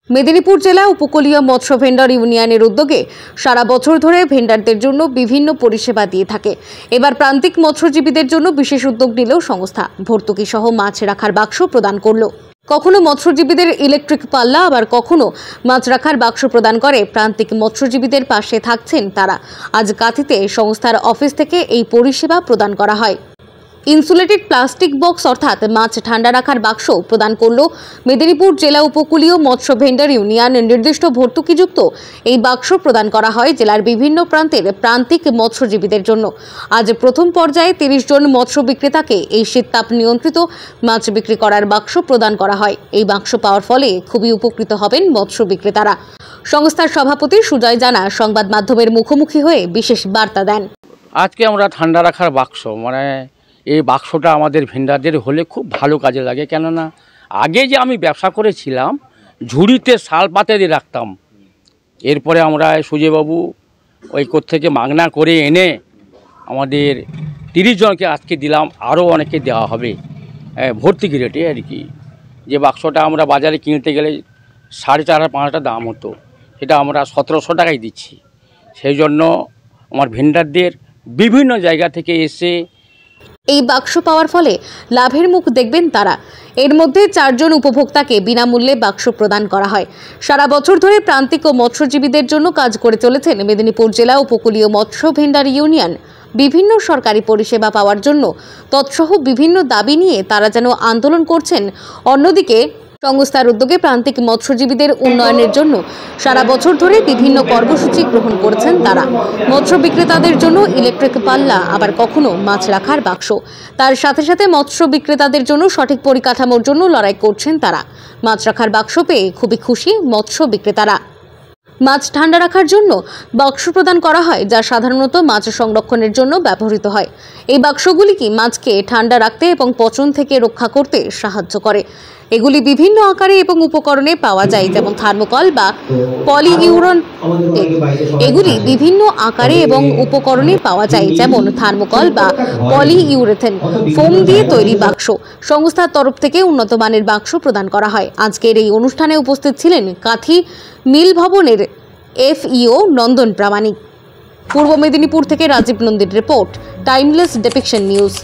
মেদিনীপুর জেলা উপকূলীয় মৎস্য ভেন্ডার ইউনিয়নের উদ্যোগে সারা বছর ধরে ভেন্ডারদের জন্য বিভিন্ন পরিষেবা দিয়ে থাকে। এবার প্রান্তিক মৎস্যজীবীদের জন্য বিশেষ উদ্যোগ নিল সংস্থা। ভর্তুকি সহ মাছ রাখার বাক্স প্রদান করলো। কখনো মৎস্যজীবীদের ইলেকট্রিক পাল্লা, আবার কখনো মাছ রাখার বাক্স প্রদান করে প্রান্তিক মৎস্যজীবীদের পাশে থাকছেন তারা। আজ কাঁথিতে সংস্থার অফিস থেকে এই পরিষেবা প্রদান করা হয়। ইনসুলেটেড প্লাস্টিক বক্স অর্থাৎ মাছ ঠান্ডা রাখার বাক্স প্রদান করল মেদিনীপুর জেলা উপকূলীয় মৎস্য ভেন্ডার ইউনিয়ন। নির্দিষ্ট ভর্তুকিযুক্ত এই বাক্স প্রদান করা হয় জেলার বিভিন্ন প্রান্তের প্রান্তিক মৎস্যজীবীদের জন্য। আজ প্রথম পর্যায়ে 30 জন মৎস্য বিক্রেতাকে এই শীততাপ নিয়ন্ত্রিত মাছ বিক্রি করার বাক্স প্রদান করা হয়। এই বাক্স পাওয়ার ফলে খুবই উপকৃত হবেন মৎস্য বিক্রেতারা। সংস্থার সভাপতি সুজয় জানা সংবাদ মাধ্যমের মুখোমুখি হয়ে বিশেষ বার্তা দেন। আজকে আমরা ঠান্ডা রাখার বাক্স এই বাক্সটা আমাদের ভেন্ডারদের হলে খুব ভালো কাজে লাগে। কেননা আগে যে আমি ব্যবসা করেছিলাম ঝুড়িতে শাল পাতে দিয়ে রাখতাম, এরপরে আমরা সুজয়বাবু ওই থেকে মাগনা করে এনে আমাদের 30 জনকে আজকে দিলাম, আরও অনেকে দেওয়া হবে ভর্তুকি রেটে আর কি। যে বাক্সটা আমরা বাজারে কিনতে গেলে 4,500 দাম হতো, সেটা আমরা 1700 টাকায় দিচ্ছি। সেই জন্য আমার ভেন্ডারদের বিভিন্ন জায়গা থেকে এসে এই বাক্স পাওয়ার ফলে লাভের মুখ দেখবেন তারা। এর মধ্যে 4 জন উপভোক্তাকে বিনামূল্যে বাক্স প্রদান করা হয়। সারা বছর ধরে প্রান্তিক ও মৎস্যজীবীদের জন্য কাজ করে চলেছেন মেদিনীপুর জেলা উপকূলীয় মৎস্য ভেন্ডার ইউনিয়ন। বিভিন্ন সরকারি পরিষেবা পাওয়ার জন্য তৎসহ বিভিন্ন দাবি নিয়ে তারা যেন আন্দোলন করছেন। অন্যদিকে সংস্থার উদ্যোগে প্রান্তিক মৎস্যজীবীদের উন্নয়নের জন্য সারা বছর ধরে বিভিন্ন কর্মসূচি গ্রহণ করেছেন তারা। মৎস্য বিক্রেতাদের জন্য ইলেকট্রিক পাল্লা, আবার কখনো মাছ রাখার বাক্স। তার সাথে সাথে মৎস্য বিক্রেতাদের জন্য সঠিক পরিকাঠামোর জন্য লড়াই করছেন তারা। মাছ রাখার বাক্স পেয়ে খুবই খুশি মৎস্য বিক্রেতারা। মাছ ঠান্ডা রাখার জন্য বাক্স প্রদান করা হয়, যা সাধারণত মাছ সংরক্ষণের জন্য ব্যবহৃত হয়। এই বাক্সগুলি মাছকে ঠান্ডা রাখতে এবং পচন থেকে রক্ষা করতে সাহায্য করে। এগুলি বিভিন্ন আকারে এবং উপকরণে পাওয়া যায়, যেমন থার্মোকল বা পলিইউরেথেন। এগুলি বিভিন্ন আকারে এবং উপকরণে পাওয়া যায়, যেমন থার্মোকল বা পলিইউরেথেন ফোম দিয়ে তৈরি বাক্স। সংস্থার তরফ থেকে উন্নত মানের বাক্স প্রদান করা হয়। আজকের এই অনুষ্ঠানে উপস্থিত ছিলেন কাঁথি মিল ভবনের FEO নন্দন প্রামাণিক। পূর্ব মেদিনীপুর থেকে রাজীব নন্দীর রিপোর্ট, টাইমলেস ডেপিকশন নিউজ।